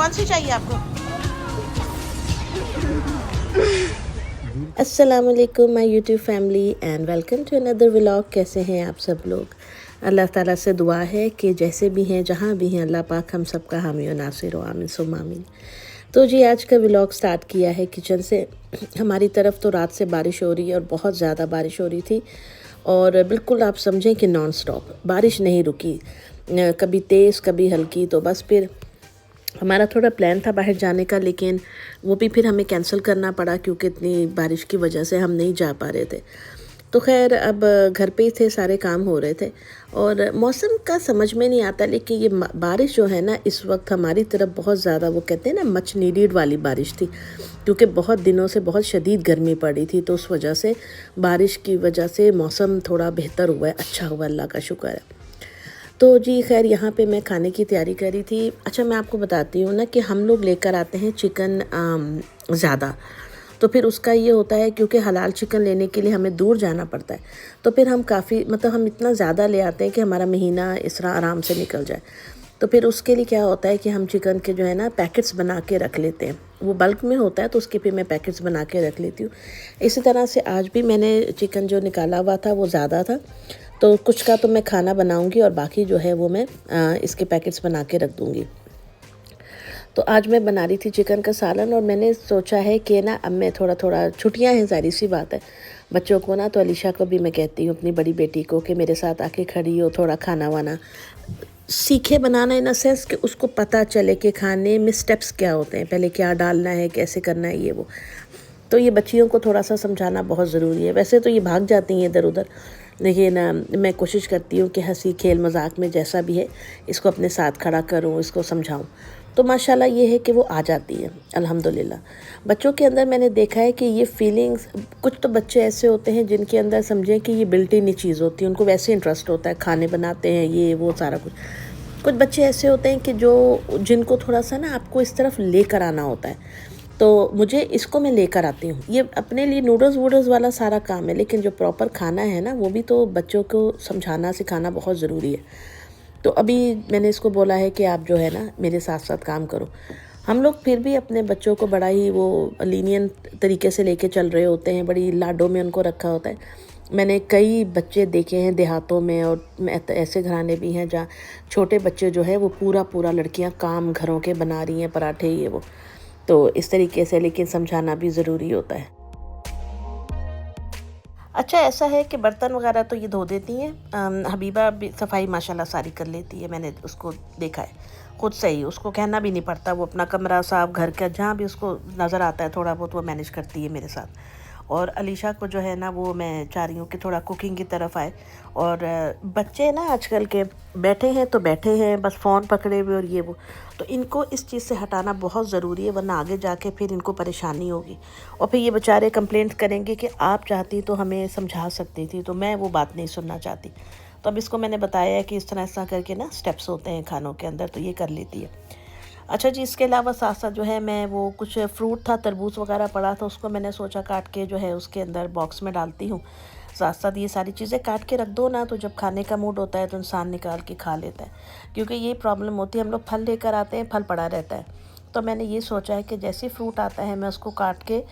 कौन सी चाहिए आपको? अस्सलाम वालेकुम my YouTube family and welcome to another vlog. कैसे हैं आप सब लोग? अल्लाह ताला से दुआ है कि जैसे भी हैं जहाँ भी हैं अल्लाह पाक हम सब का हामी और नासिर हो, आमीन सुम आमीन। तो जी आज का व्लॉग स्टार्ट किया है किचन से। हमारी तरफ तो रात से बारिश हो रही है और बहुत ज़्यादा बारिश हो रही थी और बिल्कुल आप समझें कि नॉन स्टॉप बारिश नहीं रुकी, कभी तेज़ कभी हल्की। तो बस फिर हमारा थोड़ा प्लान था बाहर जाने का, लेकिन वो भी फिर हमें कैंसिल करना पड़ा क्योंकि इतनी बारिश की वजह से हम नहीं जा पा रहे थे। तो खैर अब घर पे ही थे, सारे काम हो रहे थे और मौसम का समझ में नहीं आता, लेकिन ये बारिश जो है ना इस वक्त हमारी तरफ बहुत ज़्यादा, वो कहते हैं ना मच नीडेड वाली बारिश थी, क्योंकि बहुत दिनों से बहुत शदीद गर्मी पड़ी थी। तो उस वजह से बारिश की वजह से मौसम थोड़ा बेहतर हुआ है, अच्छा हुआ, अल्लाह का शुक्र है। तो जी खैर यहाँ पे मैं खाने की तैयारी करी थी। अच्छा मैं आपको बताती हूँ ना कि हम लोग लेकर आते हैं चिकन ज़्यादा, तो फिर उसका ये होता है क्योंकि हलाल चिकन लेने के लिए हमें दूर जाना पड़ता है, तो फिर हम काफ़ी मतलब हम इतना ज़्यादा ले आते हैं कि हमारा महीना इस तरह आराम से निकल जाए। तो फिर उसके लिए क्या होता है कि हम चिकन के जो है ना पैकेट्स बना के रख लेते हैं, वो बल्क में होता है तो उसके फिर मैं पैकेट्स बना के रख लेती हूँ। इसी तरह से आज भी मैंने चिकन जो निकाला हुआ था वो ज़्यादा था, तो कुछ का तो मैं खाना बनाऊंगी और बाकी जो है वो मैं इसके पैकेट्स बना के रख दूंगी। तो आज मैं बना रही थी चिकन का सालन और मैंने सोचा है कि ना अब मैं थोड़ा थोड़ा, छुट्टियां हैं ज़ाहिर सी बात है बच्चों को ना, तो अलीशा को भी मैं कहती हूँ अपनी बड़ी बेटी को कि मेरे साथ आके खड़ी हो, थोड़ा खाना वाना सीखे बनाना, इन अ सेंस कि उसको पता चले कि खाने में स्टेप्स क्या होते हैं, पहले क्या डालना है, कैसे करना है, ये वो। तो ये बच्चियों को थोड़ा सा समझाना बहुत ज़रूरी है। वैसे तो ये भाग जाती हैं इधर उधर, लेकिन मैं कोशिश करती हूँ कि हंसी खेल मजाक में जैसा भी है इसको अपने साथ खड़ा करूँ, इसको समझाऊँ। तो माशाल्लाह ये है कि वो आ जाती है अल्हम्दुलिल्लाह। बच्चों के अंदर मैंने देखा है कि ये फीलिंग्स, कुछ तो बच्चे ऐसे होते हैं जिनके अंदर समझें कि ये बिल्ट इन चीज़ होती है, उनको वैसे इंटरेस्ट होता है, खाने बनाते हैं ये वो सारा कुछ। कुछ बच्चे ऐसे होते हैं कि जो जिनको थोड़ा सा ना आपको इस तरफ लेकर आना होता है, तो मुझे इसको मैं लेकर आती हूँ। ये अपने लिए नूडल्स वूडल्स वाला सारा काम है, लेकिन जो प्रॉपर खाना है ना वो भी तो बच्चों को समझाना सिखाना बहुत ज़रूरी है। तो अभी मैंने इसको बोला है कि आप जो है ना मेरे साथ साथ काम करो। हम लोग फिर भी अपने बच्चों को बड़ा ही वो लीनियंट तरीके से लेके चल रहे होते हैं, बड़ी लाडों में उनको रखा होता है। मैंने कई बच्चे देखे हैं देहातों में, और ऐसे घराने भी हैं जहाँ छोटे बच्चे जो है वो पूरा पूरा लड़कियां काम घरों के बना रही हैं, पराठे ये वो। तो इस तरीके से लेकिन समझाना भी ज़रूरी होता है। अच्छा ऐसा है कि बर्तन वगैरह तो ये धो देती हैं, हबीबा भी सफाई माशाल्लाह सारी कर लेती है, मैंने उसको देखा है खुद से ही, उसको कहना भी नहीं पड़ता, वो अपना कमरा साफ घर का जहाँ भी उसको नज़र आता है थोड़ा बहुत वो मैनेज करती है मेरे साथ। और अलीशा को जो है ना वो मैं चाह रही हूँ कि थोड़ा कुकिंग की तरफ आए। और बच्चे ना आजकल के बैठे हैं तो बैठे हैं बस फ़ोन पकड़े हुए और ये वो, तो इनको इस चीज़ से हटाना बहुत ज़रूरी है, वरना आगे जाके फिर इनको परेशानी होगी और फिर ये बेचारे कंप्लेंट करेंगे कि आप चाहती तो हमें समझा सकती थी, तो मैं वो बात नहीं सुनना चाहती। तो अब इसको मैंने बताया है कि इस तरह करके ना स्टेप्स होते हैं खानों के अंदर, तो ये कर लेती है। अच्छा जी, इसके अलावा साथ साथ जो है मैं वो कुछ फ्रूट था, तरबूज वगैरह पड़ा था, उसको मैंने सोचा काट के जो है उसके अंदर बॉक्स में डालती हूँ। साथ साथ ये सारी चीज़ें काट के रख दो ना, तो जब खाने का मूड होता है तो इंसान निकाल के खा लेता है। क्योंकि ये प्रॉब्लम होती है, हम लोग फल लेकर आते हैं, फल पड़ा रहता है। तो मैंने ये सोचा है कि जैसे फ्रूट आता है मैं उसको काट के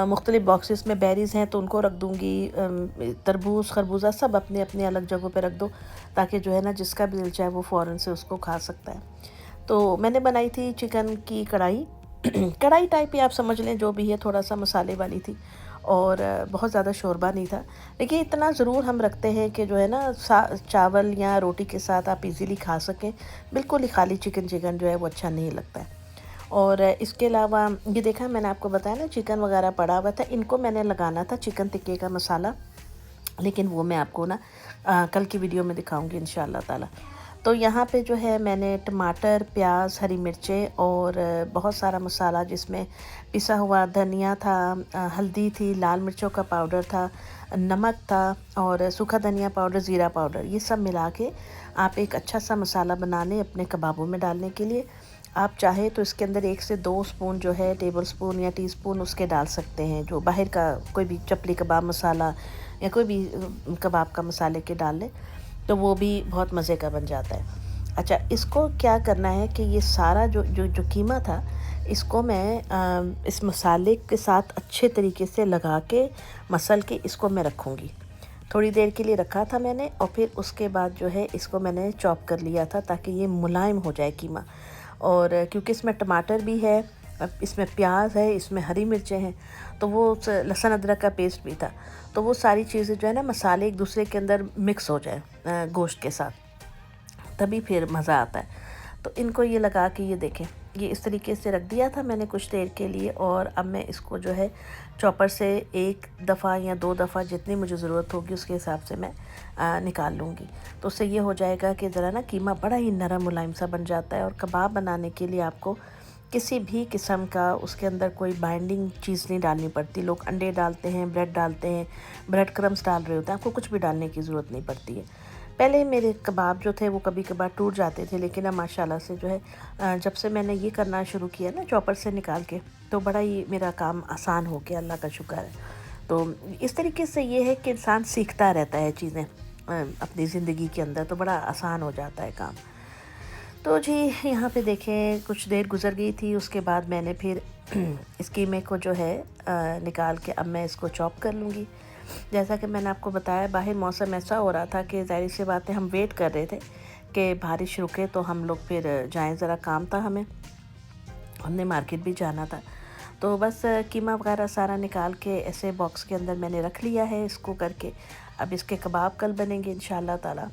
मुख्तलिफ़ बॉक्सेस में, बेरीज़ हैं तो उनको रख दूँगी, तरबूज खरबूजा सब अपने अपने अलग जगहों पे रख दो, ताकि जो है ना जिसका भी दिल चाहे वो फ़ौरन से उसको खा सकता है। तो मैंने बनाई थी चिकन की कढ़ाई कढ़ाई टाइप ही आप समझ लें, जो भी है थोड़ा सा मसाले वाली थी और बहुत ज़्यादा शोरबा नहीं था। लेकिन इतना ज़रूर हम रखते हैं कि जो है ना चावल या रोटी के साथ आप इजीली खा सकें। बिल्कुल ही खाली चिकन चिकन जो है वो अच्छा नहीं लगता है। और इसके अलावा ये देखा मैंने आपको बताया ना चिकन वगैरह पड़ा हुआ था, इनको मैंने लगाना था चिकन टिक्के का मसाला, लेकिन वो मैं आपको ना कल की वीडियो में दिखाऊंगी इंशाल्लाह ताला। तो यहाँ पे जो है मैंने टमाटर, प्याज, हरी मिर्चें और बहुत सारा मसाला, जिसमें पिसा हुआ धनिया था, हल्दी थी, लाल मिर्चों का पाउडर था, नमक था और सूखा धनिया पाउडर, ज़ीरा पाउडर, ये सब मिला के आप एक अच्छा सा मसाला बना लें अपने कबाबों में डालने के लिए। आप चाहे तो इसके अंदर 1 से 2 स्पून जो है, टेबल स्पून या टीस्पून उसके डाल सकते हैं, जो बाहर का कोई भी चपली कबाब मसाला या कोई भी कबाब का मसाले के डाल लें, तो वो भी बहुत मज़े का बन जाता है। अच्छा, इसको क्या करना है कि ये सारा जो जो जो कीमा था, इसको मैं इस मसाले के साथ अच्छे तरीके से लगा के मसल के इसको मैं रखूँगी। थोड़ी देर के लिए रखा था मैंने और फिर उसके बाद जो है इसको मैंने चॉप कर लिया था ताकि ये मुलायम हो जाए कीमा। और क्योंकि इसमें टमाटर भी है, अब इसमें प्याज है, इसमें हरी मिर्चें हैं, तो वो लहसुन अदरक का पेस्ट भी था, तो वो सारी चीज़ें जो है ना मसाले एक दूसरे के अंदर मिक्स हो जाए गोश्त के साथ, तभी फिर मज़ा आता है। तो इनको ये लगा के ये देखें, ये इस तरीके से रख दिया था मैंने कुछ देर के लिए। और अब मैं इसको जो है चॉपर से एक दफ़ा या 2 दफ़ा जितनी मुझे ज़रूरत होगी उसके हिसाब से मैं निकाल लूँगी। तो उससे ये हो जाएगा कि ज़रा ना कीमा बड़ा ही नरम मुलायम सा बन जाता है। और कबाब बनाने के लिए आपको किसी भी किस्म का उसके अंदर कोई बाइंडिंग चीज़ नहीं डालनी पड़ती। लोग अंडे डालते हैं, ब्रेड डालते हैं, ब्रेड क्रम्स डाल रहे होते हैं, आपको कुछ भी डालने की ज़रूरत नहीं पड़ती है। पहले मेरे कबाब जो थे वो कभी कभार टूट जाते थे, लेकिन अब माशाल्लाह से जो है जब से मैंने ये करना शुरू किया ना चॉपर से निकाल के, तो बड़ा ही मेरा काम आसान हो गया, अल्लाह का शुक्र है। तो इस तरीके से ये है कि इंसान सीखता रहता है चीज़ें अपनी ज़िंदगी के अंदर, तो बड़ा आसान हो जाता है काम। तो जी यहाँ पे देखें कुछ देर गुज़र गई थी, उसके बाद मैंने फिर इस कीमे को जो है निकाल के अब मैं इसको चॉप कर लूँगी। जैसा कि मैंने आपको बताया, बाहर मौसम ऐसा हो रहा था कि ज़ाहिर सी बात है हम वेट कर रहे थे कि बारिश रुके तो हम लोग फिर जाएं, ज़रा काम था हमें, हमने मार्केट भी जाना था। तो बस कीमा वगैरह सारा निकाल के ऐसे बॉक्स के अंदर मैंने रख लिया है इसको करके। अब इसके कबाब कल बनेंगे इंशाल्लाह ताला।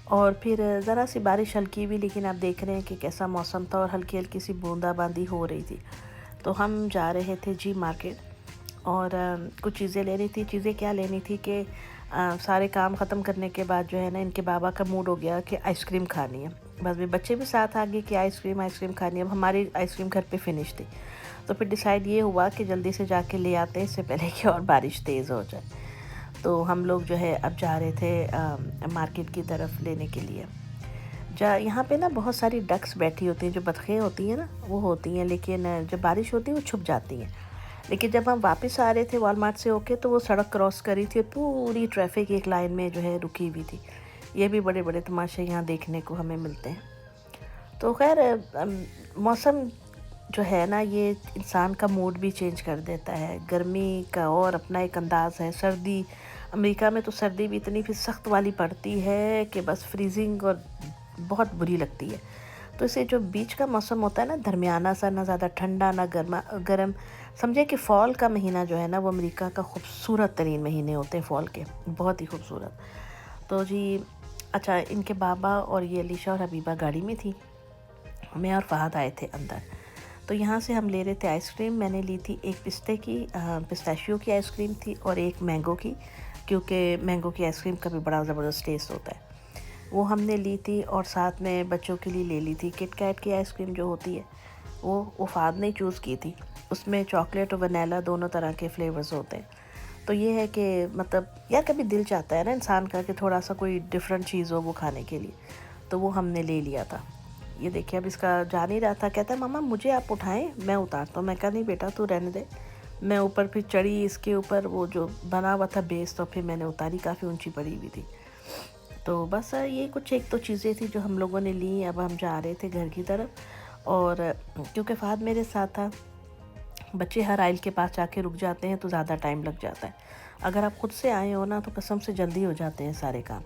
और फिर ज़रा सी बारिश हल्की भी, लेकिन आप देख रहे हैं कि कैसा मौसम था और हल्की हल्की सी बूंदाबांदी हो रही थी। तो हम जा रहे थे जी मार्केट और कुछ चीज़ें लेनी थी। चीज़ें क्या लेनी थी कि सारे काम ख़त्म करने के बाद जो है ना इनके बाबा का मूड हो गया कि आइसक्रीम खानी है। बस भी बच्चे भी साथ आ गए कि आइसक्रीम खानी है। अब हमारी आइसक्रीम घर पे फिनिश थी, तो फिर डिसाइड ये हुआ कि जल्दी से जाके ले आते हैं इससे पहले कि और बारिश तेज़ हो जाए। तो हम लोग जो है अब जा रहे थे मार्केट की तरफ लेने के लिए। यहाँ पे ना बहुत सारी डक्स बैठी होती हैं, जो बतखें होती हैं ना वो होती हैं, लेकिन जब बारिश होती है वो छुप जाती हैं। लेकिन जब हम वापस आ रहे थे वॉलमार्ट से होके, तो वो सड़क क्रॉस करी थी, पूरी ट्रैफिक एक लाइन में जो है रुकी हुई थी। ये भी बड़े बड़े तमाशे यहाँ देखने को हमें मिलते हैं। तो खैर मौसम जो है ना ये इंसान का मूड भी चेंज कर देता है। गर्मी का और अपना एक अंदाज़ है, सर्दी अमेरिका में तो सर्दी भी इतनी फिर सख्त वाली पड़ती है कि बस फ्रीजिंग और बहुत बुरी लगती है। तो इसे जो बीच का मौसम होता है ना, दरमियाना सा, ना ज़्यादा ठंडा ना गर्म, समझे कि फ़ॉल का महीना जो है ना वो अमेरिका का खूबसूरत तरीन महीने होते हैं, फ़ॉल के बहुत ही खूबसूरत। तो जी अच्छा, इनके बाबा और ये अलीशा और हबीबा गाड़ी में थी, मैं और फ़हद आए थे अंदर। तो यहाँ से हम ले रहे थे आइसक्रीम। मैंने ली थी एक पिस्ते की पिस्ताशियो की आइसक्रीम थी और एक मैंगो की, क्योंकि मैंगो की आइसक्रीम का भी बड़ा ज़बरदस्त टेस्ट होता है, वो हमने ली थी। और साथ में बच्चों के लिए ले ली थी किट कैट की आइसक्रीम जो होती है, वो फ़ाद ने चूज़ की थी। उसमें चॉकलेट और वनीला दोनों तरह के फ्लेवर्स होते हैं। तो ये है कि मतलब यार कभी दिल चाहता है ना इंसान का कि थोड़ा सा कोई डिफरेंट चीज़ हो वो खाने के लिए, तो वो हमने ले लिया था। ये देखिए अब इसका जा नहीं रहा था, कहता है मामा मुझे आप उठाएं मैं उतारता हूँ। मैं कहा नहीं बेटा तू रहने दे। मैं ऊपर फिर चढ़ी इसके ऊपर, वो जो बना हुआ था बेस, तो फिर मैंने उतारी, काफ़ी ऊंची पड़ी हुई थी। तो बस ये कुछ एक तो चीज़ें थी जो हम लोगों ने ली। अब हम जा रहे थे घर की तरफ, और क्योंकि फ़हद मेरे साथ था, बच्चे हर आइल के पास जाके रुक जाते हैं तो ज़्यादा टाइम लग जाता है। अगर आप ख़ुद से आए हो ना तो कसम से जल्दी हो जाते हैं सारे काम।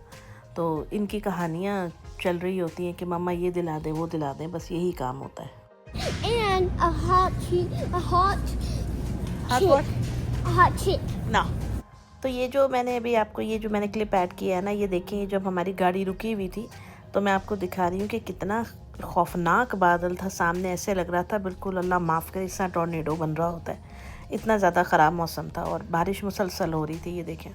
तो इनकी कहानियाँ चल रही होती हैं कि मम्मा ये दिला दें वो दिला दें, बस यही काम होता है। And a hot chip. ना तो ये जो मैंने अभी आपको ये जो मैंने क्लिप ऐड किया है ना, ये देखें जब हमारी गाड़ी रुकी हुई थी तो मैं आपको दिखा रही हूँ कि कितना खौफनाक बादल था सामने। ऐसे लग रहा था बिल्कुल अल्लाह माफ़ करे इस टॉर्नेडो बन रहा होता है, इतना ज़्यादा ख़राब मौसम था और बारिश मुसलसल हो रही थी। ये देखें,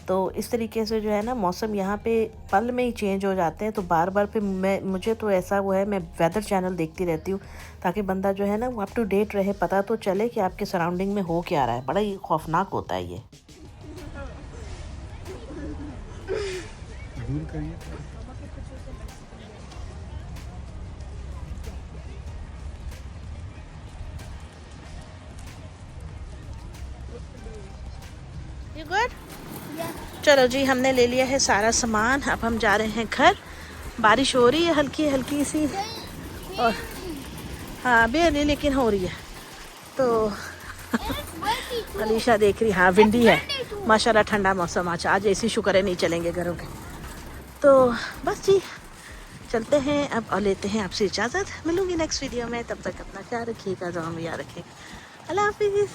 तो इस तरीके से जो है ना मौसम यहाँ पे पल में ही चेंज हो जाते हैं। तो बार बार फिर मुझे तो ऐसा वो है, मैं वेदर चैनल देखती रहती हूँ ताकि बंदा जो है ना वो अप टू डेट रहे, पता तो चले कि आपके सराउंडिंग में हो क्या रहा है। बड़ा ही खौफनाक होता है ये। You good? Yeah. चलो जी, हमने ले लिया है सारा सामान, अब हम जा रहे हैं घर। बारिश हो रही है हल्की हल्की सी, और हाँ बेहद लेकिन हो रही है। तो अलीशा देख रही, हाँ विंडी है माशाल्लाह, ठंडा मौसम आज ऐसी शुक्र है नहीं चलेंगे घरों के। तो बस जी चलते हैं अब और लेते हैं आपसे इजाज़त। मिलूंगी नेक्स्ट वीडियो में, तब तक अपना ख्याल रखिएगा, दुआ में याद रखिएगा। अल्लाह हाफिज़।